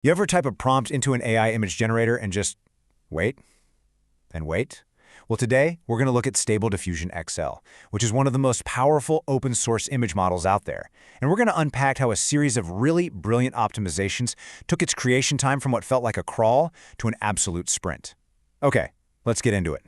You ever type a prompt into an AI image generator and just wait and wait? Well, today, we're going to look at Stable Diffusion XL, which is one of the most powerful open-source image models out there. And we're going to unpack how a series of really brilliant optimizations took its creation time from what felt like a crawl to an absolute sprint. Okay, let's get into it.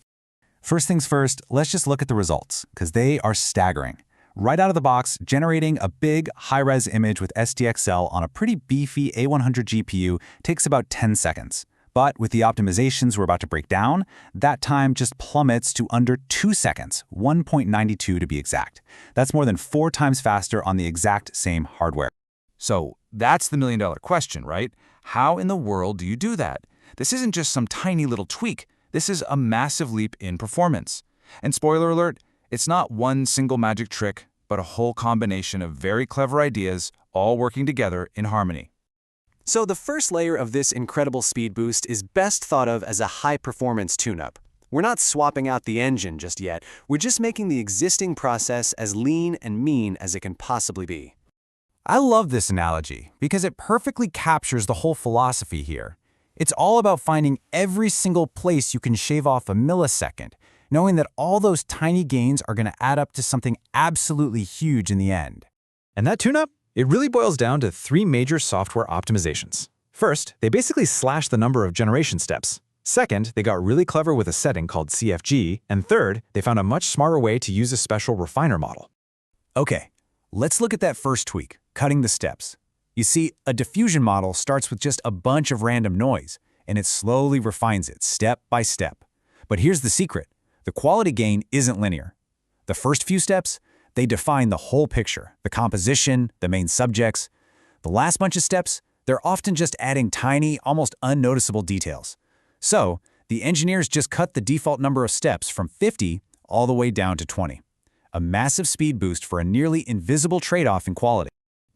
First things first, let's just look at the results, because they are staggering. Right out of the box, generating a big, high-res image with SDXL on a pretty beefy A100 GPU takes about 10 seconds. But with the optimizations we're about to break down, that time just plummets to under 2 seconds, 1.92 to be exact. That's more than 4 times faster on the exact same hardware. So that's the million-dollar question, right? How in the world do you do that? This isn't just some tiny little tweak. This is a massive leap in performance. And spoiler alert, it's not one single magic trick, but a whole combination of very clever ideas all working together in harmony. So the first layer of this incredible speed boost is best thought of as a high-performance tune-up. We're not swapping out the engine just yet. We're just making the existing process as lean and mean as it can possibly be. I love this analogy because it perfectly captures the whole philosophy here. It's all about finding every single place you can shave off a millisecond, knowing that all those tiny gains are going to add up to something absolutely huge in the end. And that tune-up? It really boils down to 3 major software optimizations. First, they basically slashed the number of generation steps. Second, they got really clever with a setting called CFG. And third, they found a much smarter way to use a special refiner model. Okay, let's look at that first tweak, cutting the steps. You see, a diffusion model starts with just a bunch of random noise, and it slowly refines it step by step. But here's the secret. The quality gain isn't linear. The first few steps, they define the whole picture, the composition, the main subjects. The last bunch of steps, they're often just adding tiny, almost unnoticeable details. So, the engineers just cut the default number of steps from 50 all the way down to 20. A massive speed boost for a nearly invisible trade-off in quality.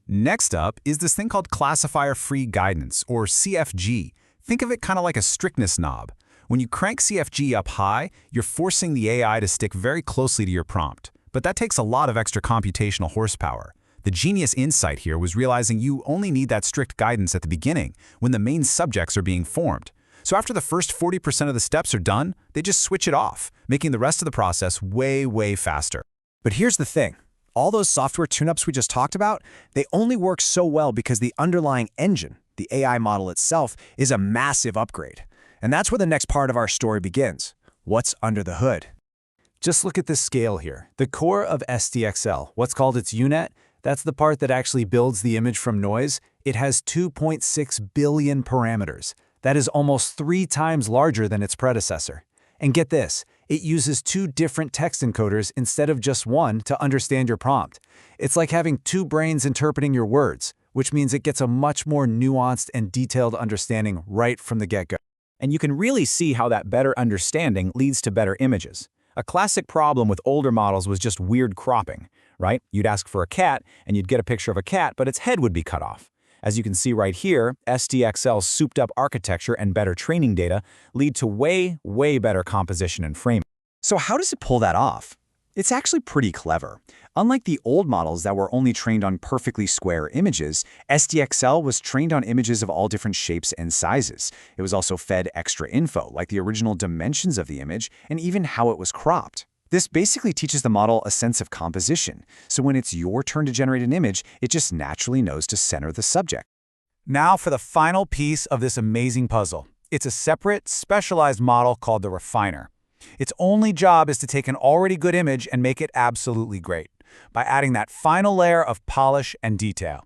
Next up is this thing called classifier-free guidance, or CFG. Think of it kind of like a strictness knob. When you crank CFG up high, you're forcing the AI to stick very closely to your prompt. But that takes a lot of extra computational horsepower. The genius insight here was realizing you only need that strict guidance at the beginning, when the main subjects are being formed. So after the first 40% of the steps are done, they just switch it off, making the rest of the process way, way faster. But here's the thing. All those software tune-ups we just talked about, they only work so well because the underlying engine, the AI model itself, is a massive upgrade. And that's where the next part of our story begins. What's under the hood? Just look at this scale here. The core of SDXL, what's called its UNet, that's the part that actually builds the image from noise. It has 2.6 billion parameters. That is almost 3 times larger than its predecessor. And get this, it uses 2 different text encoders instead of just one to understand your prompt. It's like having 2 brains interpreting your words, which means it gets a much more nuanced and detailed understanding right from the get-go. And you can really see how that better understanding leads to better images. A classic problem with older models was just weird cropping, right? You'd ask for a cat, and you'd get a picture of a cat, but its head would be cut off. As you can see right here, SDXL's souped-up architecture and better training data lead to way, way better composition and framing. So how does it pull that off? It's actually pretty clever. Unlike the old models that were only trained on perfectly square images, SDXL was trained on images of all different shapes and sizes. It was also fed extra info, like the original dimensions of the image and even how it was cropped. This basically teaches the model a sense of composition, so when it's your turn to generate an image, it just naturally knows to center the subject. Now for the final piece of this amazing puzzle. It's a separate, specialized model called the refiner. Its only job is to take an already good image and make it absolutely great, by adding that final layer of polish and detail.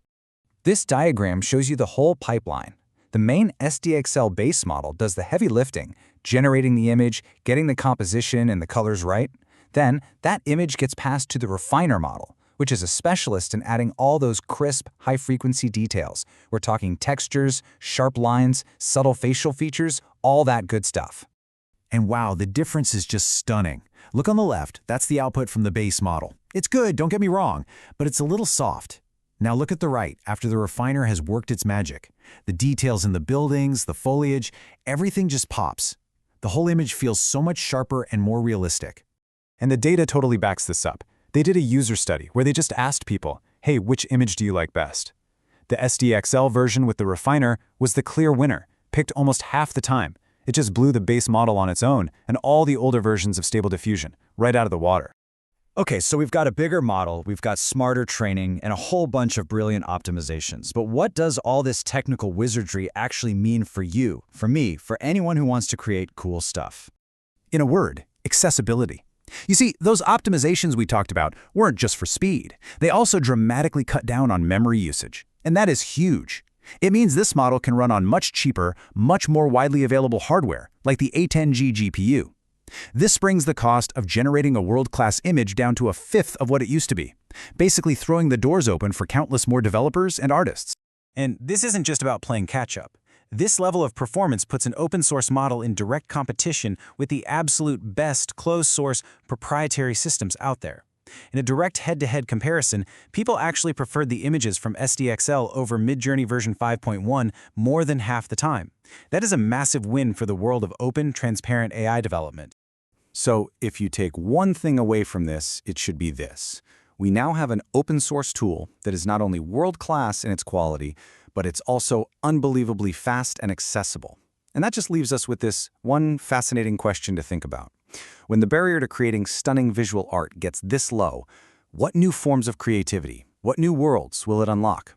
This diagram shows you the whole pipeline. The main SDXL base model does the heavy lifting, generating the image, getting the composition and the colors right. Then, that image gets passed to the refiner model, which is a specialist in adding all those crisp, high-frequency details. We're talking textures, sharp lines, subtle facial features, all that good stuff. And wow, the difference is just stunning. Look on the left, that's the output from the base model. It's good, don't get me wrong, but it's a little soft. Now look at the right, after the refiner has worked its magic. The details in the buildings, the foliage, everything just pops. The whole image feels so much sharper and more realistic. And the data totally backs this up. They did a user study where they just asked people, hey, which image do you like best? The SDXL version with the refiner was the clear winner, picked almost half the time. It just blew the base model on its own and all the older versions of Stable Diffusion right out of the water. Okay, so we've got a bigger model, we've got smarter training, and a whole bunch of brilliant optimizations. But what does all this technical wizardry actually mean for you, for me, for anyone who wants to create cool stuff? In a word, accessibility. You see, those optimizations we talked about weren't just for speed. They also dramatically cut down on memory usage. And that is huge. It means this model can run on much cheaper, much more widely available hardware, like the A10G GPU. This brings the cost of generating a world-class image down to a fifth of what it used to be, basically throwing the doors open for countless more developers and artists. And this isn't just about playing catch-up. This level of performance puts an open-source model in direct competition with the absolute best closed-source proprietary systems out there. In a direct head-to-head comparison, people actually preferred the images from SDXL over Midjourney version 5.1 more than half the time. That is a massive win for the world of open, transparent AI development. So if you take one thing away from this, it should be this. We now have an open-source tool that is not only world-class in its quality, but it's also unbelievably fast and accessible. And that just leaves us with this one fascinating question to think about. When the barrier to creating stunning visual art gets this low, what new forms of creativity, what new worlds will it unlock?